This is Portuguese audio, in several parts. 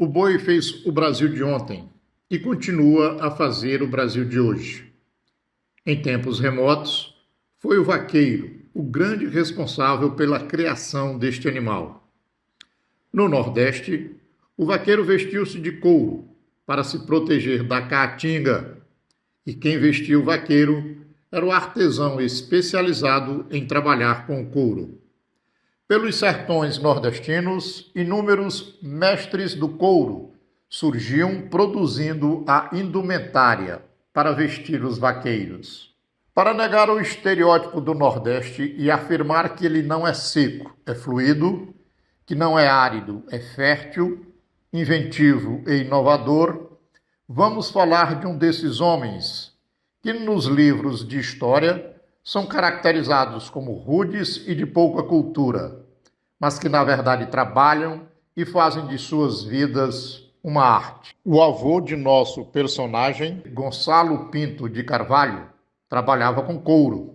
O boi fez o Brasil de ontem e continua a fazer o Brasil de hoje. Em tempos remotos, foi o vaqueiro o grande responsável pela criação deste animal. No Nordeste, o vaqueiro vestiu-se de couro para se proteger da caatinga, e quem vestia o vaqueiro era o artesão especializado em trabalhar com o couro. Pelos sertões nordestinos, inúmeros mestres do couro surgiam produzindo a indumentária para vestir os vaqueiros. Para negar o estereótipo do Nordeste e afirmar que ele não é seco, é fluido, que não é árido, é fértil, inventivo e inovador, vamos falar de um desses homens que nos livros de história são caracterizados como rudes e de pouca cultura, mas que na verdade trabalham e fazem de suas vidas uma arte. O avô de nosso personagem, Gonçalo Pinto de Carvalho, trabalhava com couro.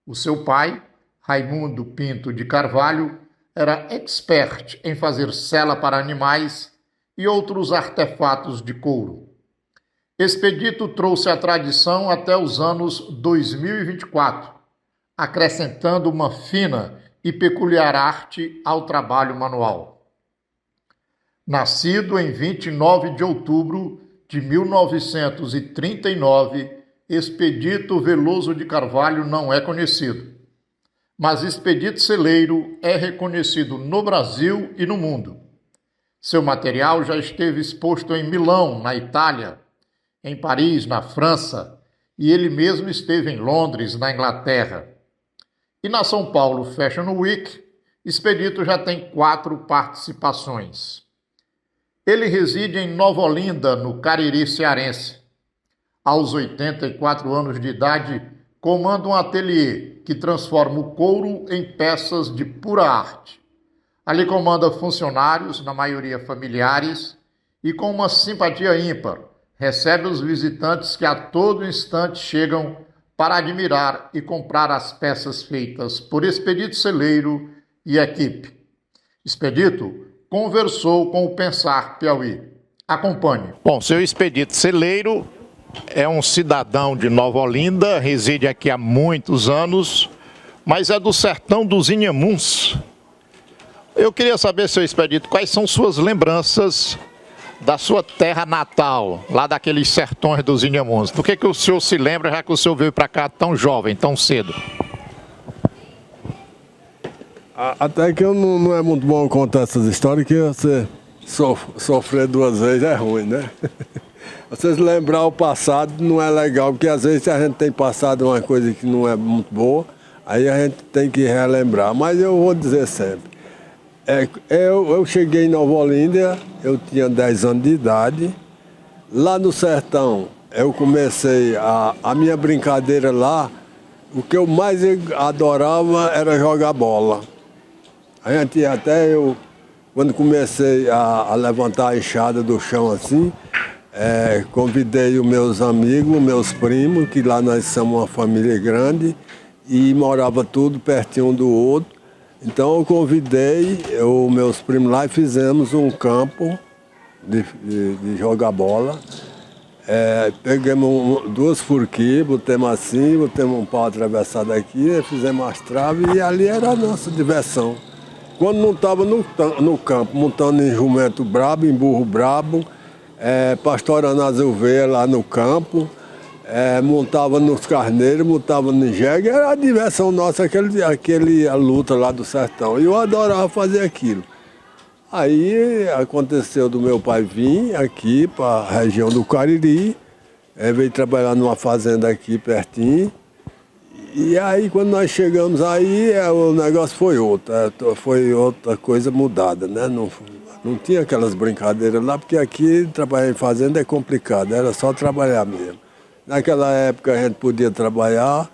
O seu pai, Raimundo Pinto de Carvalho, era expert em fazer sela para animais e outros artefatos de couro. Expedito trouxe a tradição até os anos 2024, acrescentando uma fina e peculiar arte ao trabalho manual. Nascido em 29 de outubro de 1939, Expedito Veloso de Carvalho não é conhecido, mas Expedito Celeiro é reconhecido no Brasil e no mundo. Seu material já esteve exposto em Milão, na Itália, em Paris, na França, e ele mesmo esteve em Londres, na Inglaterra. E na São Paulo Fashion Week, Expedito já tem 4 participações. Ele reside em Nova Olinda, no Cariri cearense. Aos 84 anos de idade, comanda um ateliê que transforma o couro em peças de pura arte. Ali comanda funcionários, na maioria familiares, e com uma simpatia ímpar, recebe os visitantes que a todo instante chegam para admirar e comprar as peças feitas por Expedito Celeiro e equipe. Expedito conversou com o Pensar Piauí. Acompanhe. Bom, seu Expedito Celeiro é um cidadão de Nova Olinda, reside aqui há muitos anos, mas é do sertão dos Inhamuns. Eu queria saber, seu Expedito, quais são suas lembranças da sua terra natal, lá daqueles sertões dos Inhamuns. Do que o senhor se lembra, já que o senhor veio para cá tão jovem, tão cedo? Até que não é muito bom contar essas histórias, que você sofrer 2 vezes é ruim, né? Vocês lembrar o passado não é legal, porque às vezes a gente tem passado uma coisa que não é muito boa, aí a gente tem que relembrar. Mas eu vou dizer sempre, eu cheguei em Nova Olinda, eu tinha 10 anos de idade. Lá no sertão, eu comecei a minha brincadeira lá, o que eu mais adorava era jogar bola. A gente quando comecei a levantar a enxada do chão assim, convidei os meus amigos, meus primos, que lá nós somos uma família grande, e morava tudo pertinho um do outro. Então eu convidei os meus primos lá e fizemos um campo de jogar bola. Pegamos 2 furquinhas, botamos assim, botamos um pau atravessado aqui, fizemos as traves e ali era a nossa diversão. Quando não estava no campo, montando em jumento brabo, em burro brabo, pastorando as ovelhas lá no campo, montava nos carneiros, montava no jegue, era a diversão nossa, a luta lá do sertão. E eu adorava fazer aquilo. Aí aconteceu do meu pai vir aqui para a região do Cariri, veio trabalhar numa fazenda aqui pertinho. E aí quando nós chegamos aí, o negócio foi outra coisa mudada, né? Não tinha aquelas brincadeiras lá, porque aqui trabalhar em fazenda é complicado, era só trabalhar mesmo. Naquela época a gente podia trabalhar,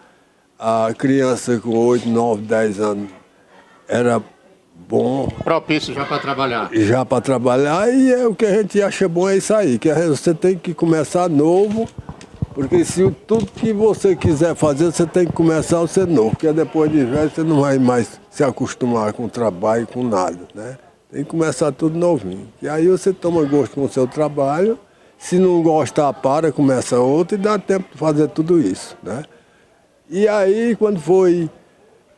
a criança com 8, 9, 10 anos era bom. Propício já para trabalhar. Já para trabalhar, e o que a gente acha bom é isso aí, que você tem que começar novo, porque se tudo que você quiser fazer, você tem que começar você novo, porque depois de velho você não vai mais se acostumar com o trabalho, com nada, né? Tem que começar tudo novinho. E aí você toma gosto com o seu trabalho, se não gostar, começa outro e dá tempo de fazer tudo isso, né? E aí, quando foi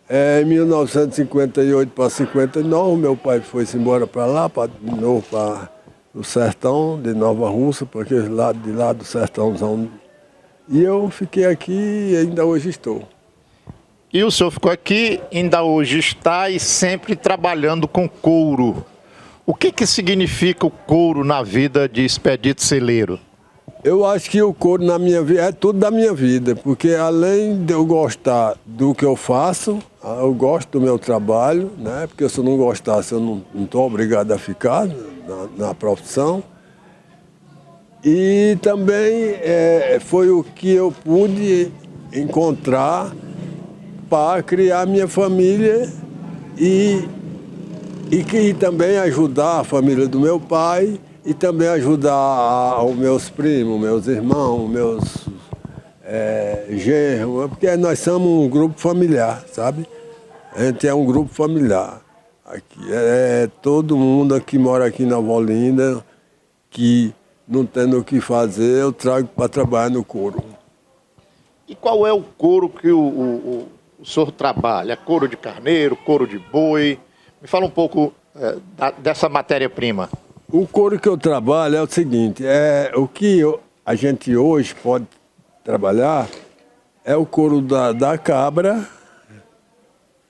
em 1958 para 59, meu pai foi-se embora para lá, de novo para o sertão de Nova Russa, porque de lá do sertãozão. E eu fiquei aqui e ainda hoje estou. E o senhor ficou aqui, ainda hoje está e sempre trabalhando com couro. O que significa o couro na vida de Expedito Celeiro? Eu acho que o couro na minha vida é tudo da minha vida, porque além de eu gostar do que eu faço, eu gosto do meu trabalho, né? Porque se eu não gostasse, eu não estou obrigado a ficar na profissão. E também foi o que eu pude encontrar para criar minha família e também ajudar a família do meu pai e também ajudar os meus primos, meus irmãos, meus genros, porque nós somos um grupo familiar, sabe? A gente é um grupo familiar. Aqui todo mundo que mora aqui na Olinda, que não tendo o que fazer, eu trago para trabalhar no couro. E qual é o couro que o senhor trabalha? Couro de carneiro, couro de boi? Me fala um pouco dessa matéria-prima. O couro que eu trabalho é o seguinte, o que a gente hoje pode trabalhar é o couro da cabra,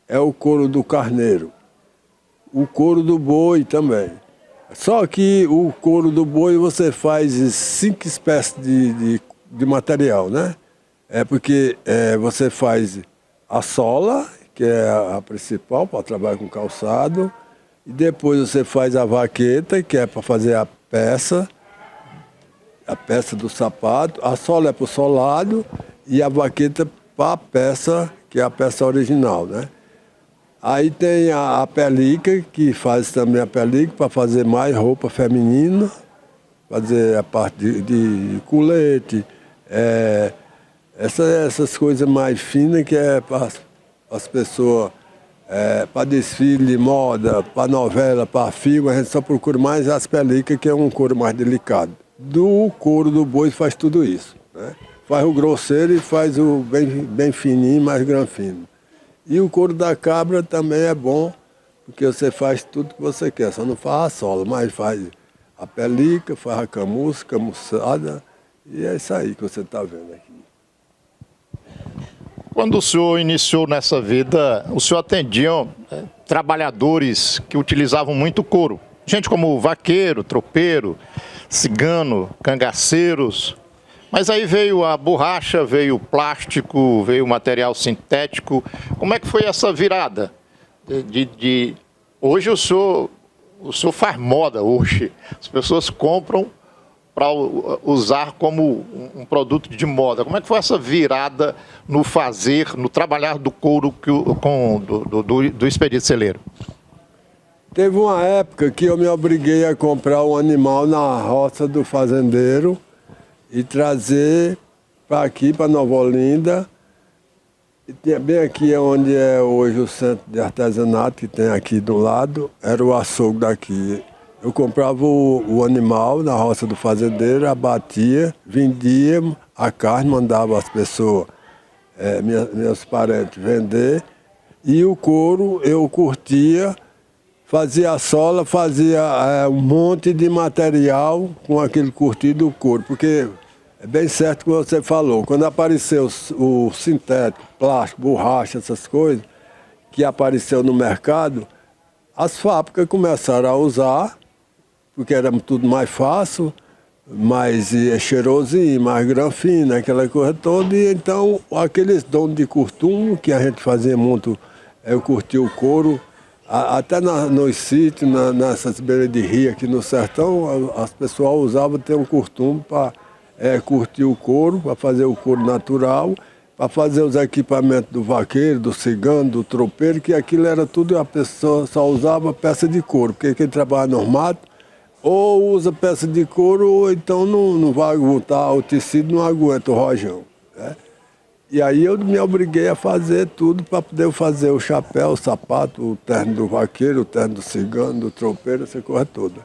é o couro do carneiro, o couro do boi também. Só que o couro do boi você faz 5 espécies de material, né? Porque você faz a sola, que é a principal para trabalhar com calçado, e depois você faz a vaqueta, que é para fazer a peça do sapato, a sola é para o solado e a vaqueta para a peça, que é a peça original, né? Aí tem a pelica, que faz também a pelica para fazer mais roupa feminina, fazer a parte de colete, essas coisas mais finas que é para as pessoas, para desfile de moda, para novela, para filme, a gente só procura mais as pelicas, que é um couro mais delicado. Do couro do boi faz tudo isso, né? Faz o grosseiro e faz o bem fininho, mais granfino. E o couro da cabra também é bom, porque você faz tudo que você quer, só não faz a sola, mas faz a pelica, faz a camuçada, e é isso aí que você está vendo aqui. Quando o senhor iniciou nessa vida, o senhor atendia trabalhadores que utilizavam muito couro. Gente como vaqueiro, tropeiro, cigano, cangaceiros. Mas aí veio a borracha, veio o plástico, veio o material sintético. Como é que foi essa virada? Hoje o senhor faz moda hoje. As pessoas compram para usar como um produto de moda. Como é que foi essa virada no fazer, no trabalhar do couro do Expedito Celeiro? Teve uma época que eu me obriguei a comprar um animal na roça do fazendeiro e trazer para aqui, para Nova Olinda. E bem aqui onde é hoje o centro de artesanato, que tem aqui do lado, era o açougue daqui. Eu comprava o animal na roça do fazendeiro, abatia, vendia a carne, mandava as pessoas, meus parentes, vender. E o couro eu curtia, fazia a sola, fazia um monte de material com aquele curtido do couro. Porque é bem certo o que você falou, quando apareceu o sintético, plástico, borracha, essas coisas, que apareceu no mercado, as fábricas começaram a usar, porque era tudo mais fácil, mais cheirosinho, mais granfino, aquela coisa toda. E então, aqueles donos de costume, que a gente fazia muito, eu curtia o couro, até nos sítios, nessas beiras de rio aqui no sertão, as pessoas usavam ter um costume para curtir o couro, para fazer o couro natural, para fazer os equipamentos do vaqueiro, do cigano, do tropeiro, que aquilo era tudo, a pessoa só usava peça de couro, porque quem trabalha no mato, ou usa peça de couro, ou então não vai aguentar, o tecido não aguenta o rojão, né? E aí eu me obriguei a fazer tudo para poder fazer o chapéu, o sapato, o terno do vaqueiro, o terno do cigano, do tropeiro, essa coisa toda.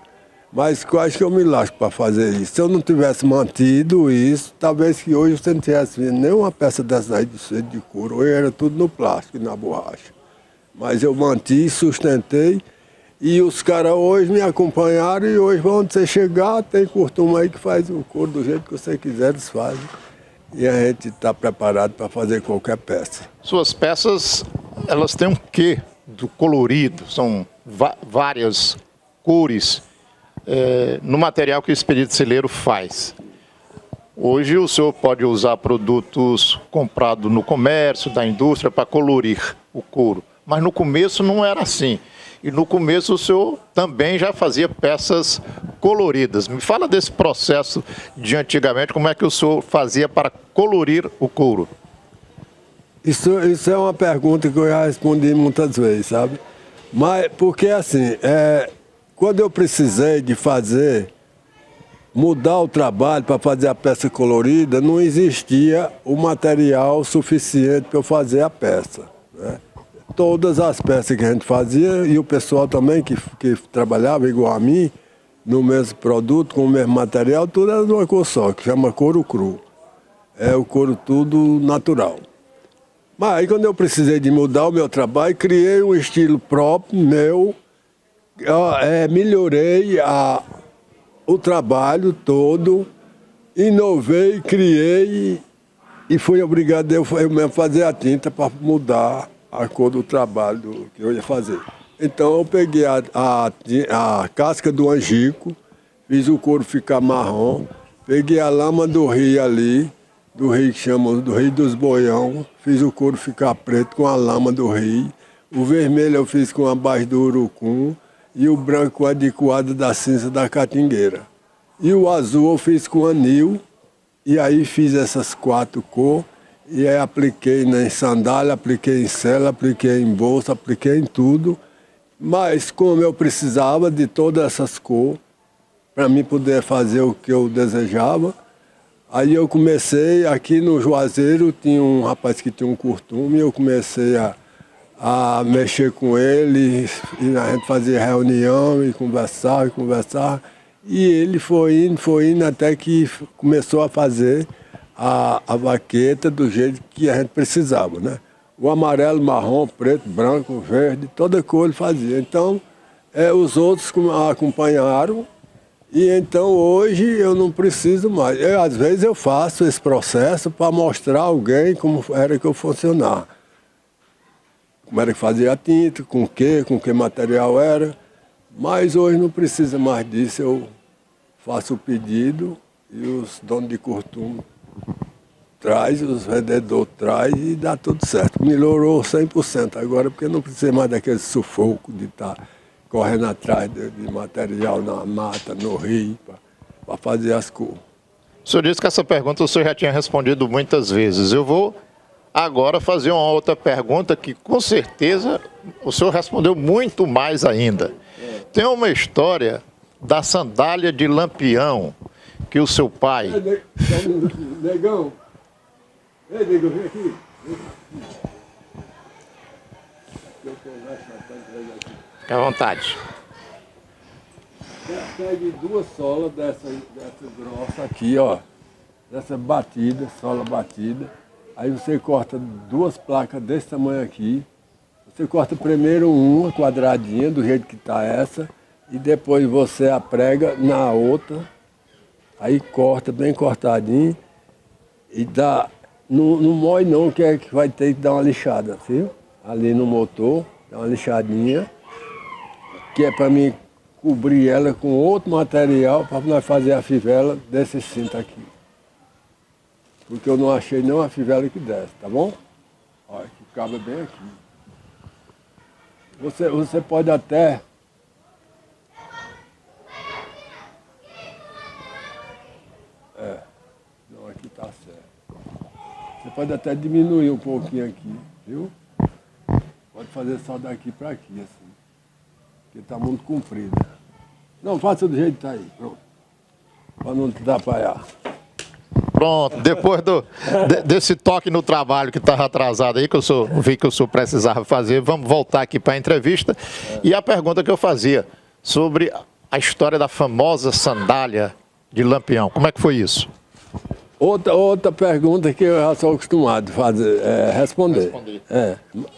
Mas quase que eu me lasco para fazer isso. Se eu não tivesse mantido isso, talvez que hoje você não tivesse vindo nenhuma peça dessa aí de couro. Hoje era tudo no plástico e na borracha. Mas eu mantive, sustentei, e os caras hoje me acompanharam, e hoje, onde você chegar, tem costume aí que faz o couro do jeito que você quiser, eles fazem. E a gente está preparado para fazer qualquer peça. Suas peças, elas têm um quê do colorido? São várias cores no material que o Expedito Celeiro faz. Hoje o senhor pode usar produtos comprados no comércio, da indústria, para colorir o couro. Mas no começo não era assim. E no começo o senhor também já fazia peças coloridas. Me fala desse processo de antigamente, como é que o senhor fazia para colorir o couro? Isso é uma pergunta que eu já respondi muitas vezes, sabe? Mas, porque assim, quando eu precisei de mudar o trabalho para fazer a peça colorida, não existia o material suficiente para eu fazer a peça, né? Todas as peças que a gente fazia, e o pessoal também que trabalhava igual a mim, no mesmo produto, com o mesmo material, tudo era de uma cor só, que chama couro cru. É o couro tudo natural. Mas aí quando eu precisei de mudar o meu trabalho, criei um estilo próprio meu, melhorei o trabalho todo, inovei, criei e fui obrigado eu mesmo fazer a tinta para mudar a cor do trabalho que eu ia fazer. Então eu peguei a casca do angico, fiz o couro ficar marrom, peguei a lama do rio ali, do rio que chamam do Rio dos Boião, fiz o couro ficar preto com a lama do rio, o vermelho eu fiz com a base do urucum e o branco adequado da cinza da catingueira. E o azul eu fiz com anil, e aí fiz essas 4 cores, e aí apliquei em sandália, apliquei em sela, apliquei em bolsa, apliquei em tudo. Mas como eu precisava de todas essas cores, para mim poder fazer o que eu desejava, aí eu comecei, aqui no Juazeiro, tinha um rapaz que tinha um costume, eu comecei a mexer com ele, e a gente fazia reunião e conversar, e ele foi indo até que começou a fazer a vaqueta do jeito que a gente precisava, né? O amarelo, marrom, preto, branco, verde, toda cor ele fazia. Então, os outros acompanharam, e então hoje eu não preciso mais. Às vezes eu faço esse processo para mostrar a alguém como era que eu funcionava. Como era que fazia a tinta, com que material era. Mas hoje não precisa mais disso, eu faço o pedido e os donos de costume traz, os vendedores traz e dá tudo certo. Melhorou 100% agora, porque não precisa mais daquele sufoco de estar correndo atrás de material na mata, no rio, para fazer as cores. O senhor disse que essa pergunta o senhor já tinha respondido muitas vezes. Eu vou agora fazer uma outra pergunta que, com certeza, o senhor respondeu muito mais ainda. Tem uma história da sandália de Lampião, que o seu pai... Negão, vem aqui. Fique à vontade. Pegue 2 solas dessa grossa aqui, ó. Dessa batida, sola batida. Aí você corta 2 placas desse tamanho aqui. Você corta primeiro uma quadradinha, do jeito que está essa. E depois você aprega na outra. Aí corta bem cortadinho. E dá... Não moe não, que vai ter que dar uma lixada, viu? Ali no motor, dá uma lixadinha. Que é para mim cobrir ela com outro material para nós fazer a fivela desse cinto aqui. Porque eu não achei nenhuma fivela que desce, tá bom? Olha, que cabe bem aqui. Você pode até... Não, aqui tá certo. Você pode até diminuir um pouquinho aqui, viu? Pode fazer só daqui para aqui, assim. Porque tá muito comprido. Não, faça do jeito que tá aí, pronto. Para não te atrapalhar. Pronto, depois desse toque no trabalho que estava atrasado aí, que vi que o senhor precisava fazer, vamos voltar aqui para a entrevista. E a pergunta que eu fazia sobre a história da famosa sandália de Lampião, como é que foi isso? Outra pergunta que eu já sou acostumado a fazer, responder.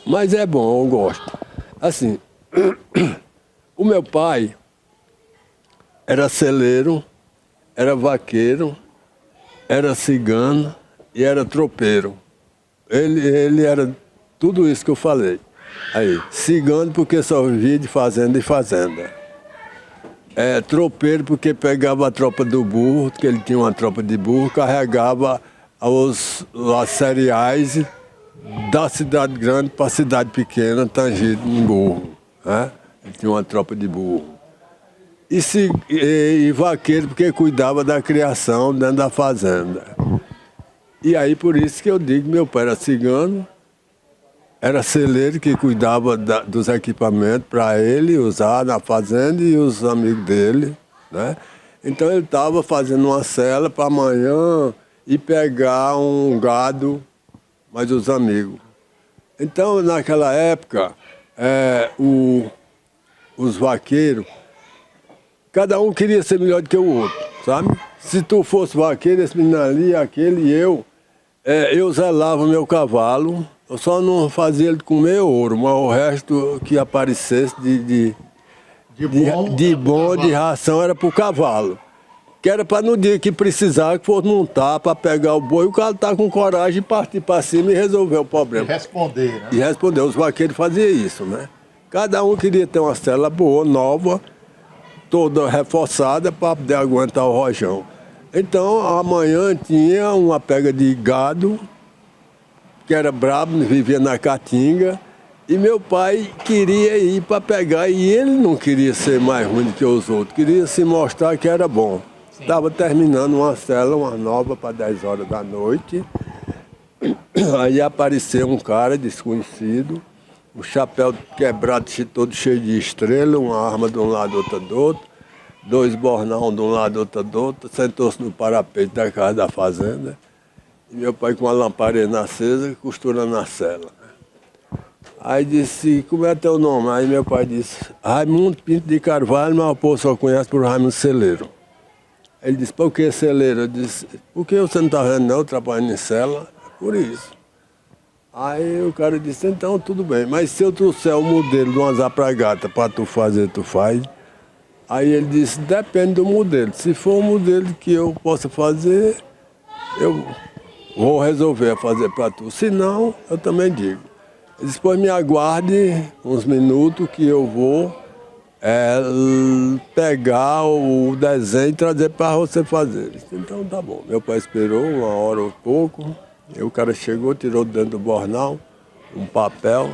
Mas é bom, eu gosto. Assim, o meu pai era celeiro, era vaqueiro, era cigano e era tropeiro. Ele era tudo isso que eu falei. Aí, cigano porque só vivia de fazenda em fazenda. Tropeiro porque pegava a tropa do burro, porque ele tinha uma tropa de burro, carregava os cereais da cidade grande para a cidade pequena, tangido em burro. Né? Ele tinha uma tropa de burro. E vaqueiro porque cuidava da criação dentro da fazenda. E aí por isso que eu digo que meu pai era cigano, era celeiro que cuidava dos equipamentos para ele usar na fazenda e os amigos dele. Né? Então ele estava fazendo uma cela para amanhã e pegar um gado, mais os amigos. Então naquela época, os vaqueiros, cada um queria ser melhor do que o outro, sabe? Se tu fosse vaqueiro, esse menino ali, aquele e eu zelava o meu cavalo, eu só não fazia ele comer ouro, mas o resto que aparecesse de ração era pro cavalo. Que era para no dia que precisar, que fosse montar para pegar o boi, o cara tá com coragem de partir para cima e resolver o problema. E responder, né? E responder, os vaqueiros faziam isso, né? Cada um queria ter uma cela boa, nova, toda reforçada para poder aguentar o rojão. Então, amanhã tinha uma pega de gado, que era brabo, vivia na Caatinga, e meu pai queria ir para pegar, e ele não queria ser mais ruim do que os outros, queria se mostrar que era bom. Estava terminando uma cela, uma nova, para 10 horas da noite, aí apareceu um cara desconhecido, o chapéu quebrado, todo cheio de estrela, uma arma de um lado, outra do outro, 2 bornão de um lado, outra do outro, sentou-se no parapeito da casa da fazenda, e meu pai com a lamparina acesa, costurando a cela. Aí disse, como é teu nome? Aí meu pai disse, Raimundo Pinto de Carvalho, mas o povo só conhece por Raimundo Celeiro. Ele disse, por que celeiro? Eu disse, por que você não está vendo não, trabalhando em cela? Por isso. Aí o cara disse, então tudo bem, mas se eu trouxer o modelo de uma zapragata para tu fazer, tu faz? Aí ele disse, depende do modelo. Se for um modelo que eu possa fazer, eu vou resolver fazer para tu. Se não, eu também digo. Ele disse, pois me aguarde uns minutos que eu vou pegar o desenho e trazer para você fazer. Ele disse, então tá bom. Meu pai esperou 1 hora ou pouco. E o cara chegou, tirou dentro do bornal um papel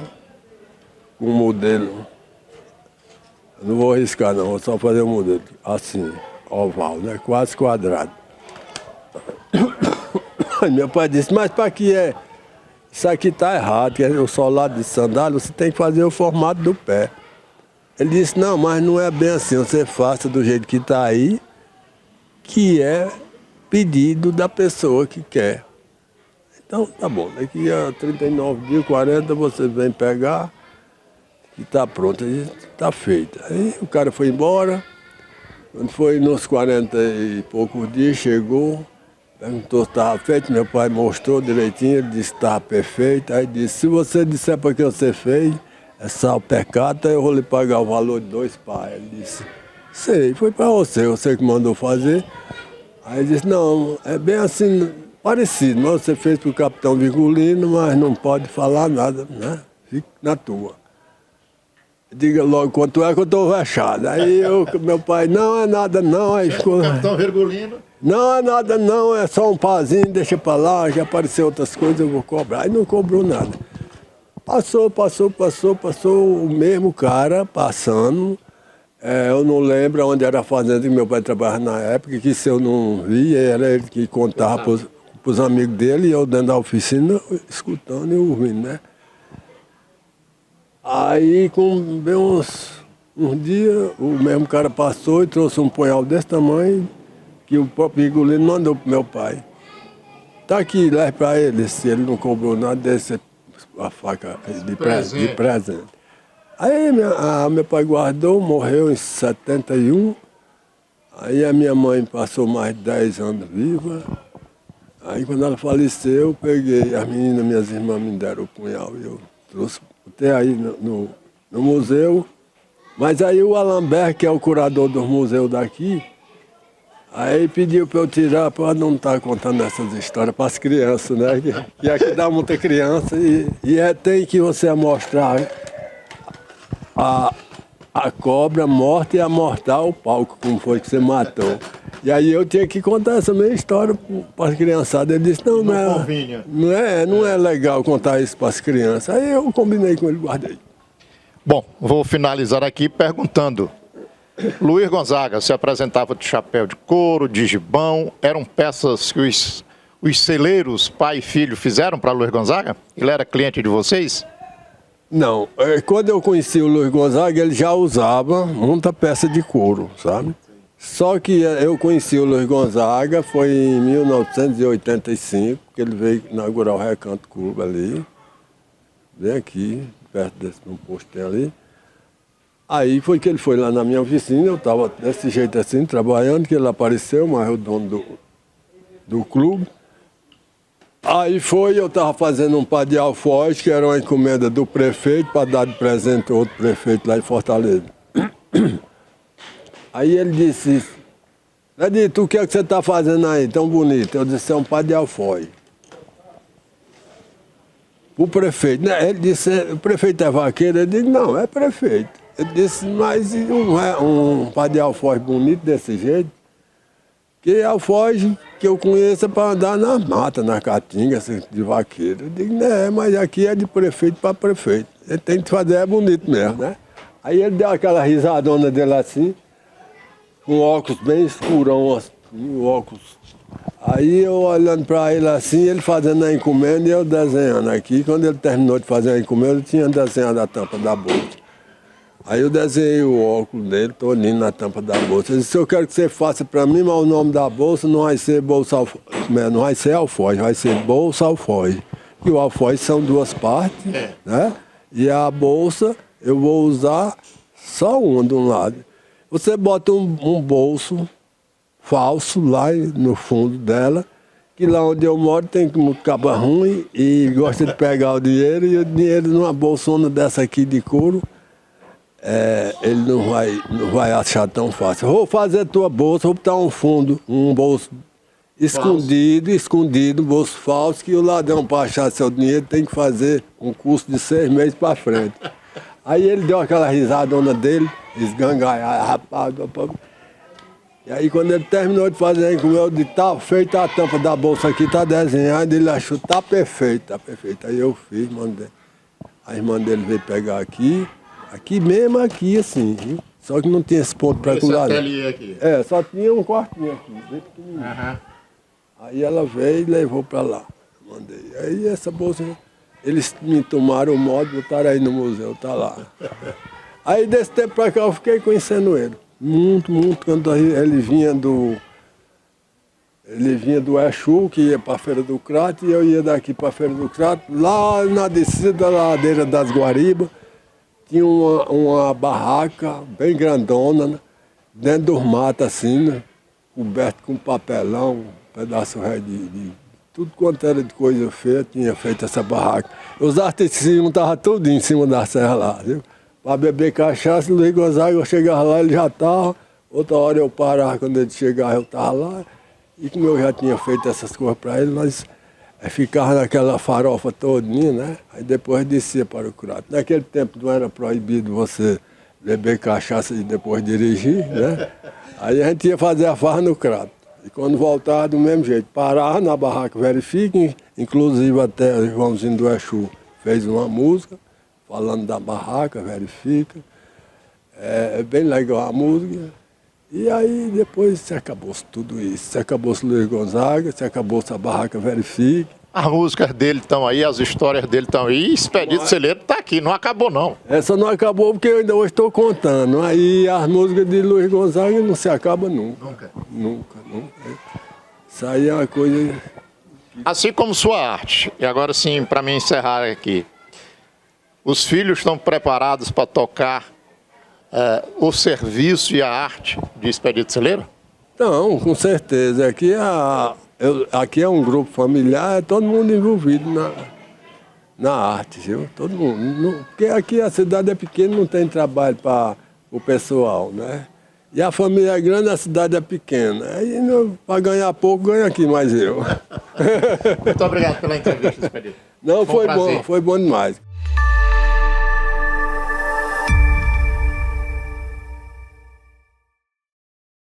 com um modelo. Eu não vou arriscar não, vou só fazer um modelo assim, oval, né? Quase quadrado. Aí meu pai disse, mas para que é? Isso aqui está errado, que é o solado de sandália, você tem que fazer o formato do pé. Ele disse, não, mas não é bem assim, você faça do jeito que está aí, que é pedido da pessoa que quer. Então, tá bom, daqui a 39 dias, 40, você vem pegar e tá pronto, aí tá feito. Aí o cara foi embora, quando foi nos 40 e poucos dias, chegou, perguntou se estava feito, meu pai mostrou direitinho, ele disse que estava perfeito, aí disse, se você disser para que você fez, essa alpercata, eu vou lhe pagar o valor de 2 pais. Ele disse, sei, foi para você que mandou fazer. Aí ele disse, não, é bem assim, parecido, mas você fez para o capitão Virgulino, mas não pode falar nada, né? Fique na tua. Diga logo quanto é que eu estou vexado. Aí meu pai, não é nada não. Aí ficou, capitão Virgulino? Não é nada não, é só um pazinho, deixa para lá, já apareceu outras coisas, eu vou cobrar. Aí não cobrou nada. Passou o mesmo cara passando. Eu não lembro onde era a fazenda que meu pai trabalhava na época, que se eu não via, era ele que contava para os amigos dele, e eu dentro da oficina, escutando e ouvindo, né? Aí, com bem uns dias, o mesmo cara passou e trouxe um punhal desse tamanho, que o próprio Rigolino mandou para meu pai. tá aqui, leve para ele. Se ele não cobrou nada, desse a faca de presente. Aí meu pai guardou, morreu em 71. Aí a minha mãe passou mais de 10 anos viva. Aí quando ela faleceu, eu peguei, as meninas, minhas irmãs me deram o punhal e eu trouxe, botei aí no museu. Mas aí o Alamber, que é o curador do museu daqui, aí pediu para eu tirar para não estar contando essas histórias para as crianças, né? Que aqui dá muita criança tem que você mostrar a cobra morta e amortar o palco, como foi que você matou. E aí eu tinha que contar essa minha história para as criançadas. Ele disse, não é legal contar isso para as crianças. Aí eu combinei com ele, guardei. Bom, vou finalizar aqui perguntando. Luiz Gonzaga se apresentava de chapéu de couro, de gibão, eram peças que os celeiros, pai e filho, fizeram para Luiz Gonzaga? Ele era cliente de vocês? Não, quando eu conheci o Luiz Gonzaga, ele já usava muita peça de couro, sabe? Só que eu conheci o Luiz Gonzaga, foi em 1985, que ele veio inaugurar o Recanto Clube ali, bem aqui, perto desse posto que tem ali. Aí foi que ele foi lá na minha oficina, eu estava desse jeito assim, trabalhando, que ele apareceu, mas o dono do clube. Aí eu estava fazendo um pá de alfoz, que era uma encomenda do prefeito, para dar de presente a outro prefeito lá em Fortaleza. Aí ele disse, Edito, o que é que você está fazendo aí, tão bonito? Eu disse, é um pá de alfoz. O prefeito, né? Ele disse, o prefeito é vaqueiro? Eu disse, não, é prefeito. Ele disse, mas não é um pá de alfoz bonito desse jeito? Que alfoz que eu conheço é para andar nas matas, nas caatingas, de vaqueiro. Eu digo, né, mas aqui é de prefeito para prefeito. Ele tem que fazer, é bonito mesmo, né? Aí ele deu aquela risadona dele assim, com óculos bem escurão, assim, o óculos. Aí eu olhando para ele assim, ele fazendo a encomenda e eu desenhando aqui. Quando ele terminou de fazer a encomenda, eu tinha desenhado a tampa da bolsa. Aí eu desenhei o óculos dele, todinho na tampa da bolsa. Ele disse, eu quero que você faça para mim, mas o nome da bolsa não vai ser bolsa alfoz, não vai ser alfoz, vai ser bolsa alfoz. E o alfoz são duas partes, né? E a bolsa eu vou usar só uma de um lado. Você bota um bolso falso lá no fundo dela, que lá onde eu moro tem um caba ruim e gosta de pegar o dinheiro, e o dinheiro numa bolsona dessa aqui de couro, ele não vai achar tão fácil. Vou fazer a tua bolsa, vou botar um fundo, um bolso escondido, um bolso falso, que o ladrão, para achar seu dinheiro, tem que fazer um curso de 6 meses para frente. Aí ele deu aquela risadona dele, esgangaiado, rapaz. E aí quando ele terminou de fazer a encomenda, eu disse, tá feita a tampa da bolsa aqui, tá desenhada, ele achou, tá perfeito, tá perfeito. Aí eu fiz, mandei. A irmã dele veio pegar aqui mesmo aqui, assim, viu? Só que não tinha esse ponto para colar. Aqui. Só tinha um quartinho aqui, bem pequenininho. Aí ela veio e levou para lá. Mandei. Aí essa bolsa, eles me tomaram o modo, botaram aí no museu, tá lá. Aí desse tempo para cá eu fiquei conhecendo ele. Muito, quando ele vinha do Exu, que ia para a Feira do Crato, e eu ia daqui para a Feira do Crato. Lá na descida da ladeira das Guaribas, tinha uma barraca bem grandona, né? Dentro dos matos assim, né? Coberto com papelão, um pedaço de tudo quanto era de coisa feia, tinha feito essa barraca. Os artistas estavam todos em cima da serra lá, viu? Para beber cachaça, o Luiz Gonzaga, eu chegava lá, ele já estava. Outra hora eu parava, quando ele chegava, eu estava lá. E como eu já tinha feito essas coisas para ele, nós ficava naquela farofa todinha, né? Aí depois descia para o Crato. Naquele tempo não era proibido você beber cachaça e depois dirigir, né? Aí a gente ia fazer a farra no Crato. E quando voltava, do mesmo jeito, parava na barraca Verifique, inclusive até o Joãozinho do Exu fez uma música falando da barraca, Verifica. É bem legal a música. E aí depois se acabou-se tudo isso. Se acabou-se Luiz Gonzaga, se acabou-se a barraca Verifique. As músicas dele estão aí, as histórias dele estão aí. Expedito Celeiro está aqui, não acabou não. Essa não acabou porque eu ainda hoje estou contando. Aí as músicas de Luiz Gonzaga não se acabam nunca. Nunca. Isso aí é uma coisa Assim como sua arte, e agora sim, para me encerrar aqui, os filhos estão preparados para tocar o serviço e a arte de Expedito Celeiro? Não, com certeza. Aqui é um grupo familiar, é todo mundo envolvido na arte, viu? Todo mundo. Porque aqui a cidade é pequena, não tem trabalho para o pessoal, né? E a família é grande, a cidade é pequena. Aí para ganhar pouco, ganha aqui mais eu. Muito obrigado pela entrevista, Expedito. Não, foi bom demais.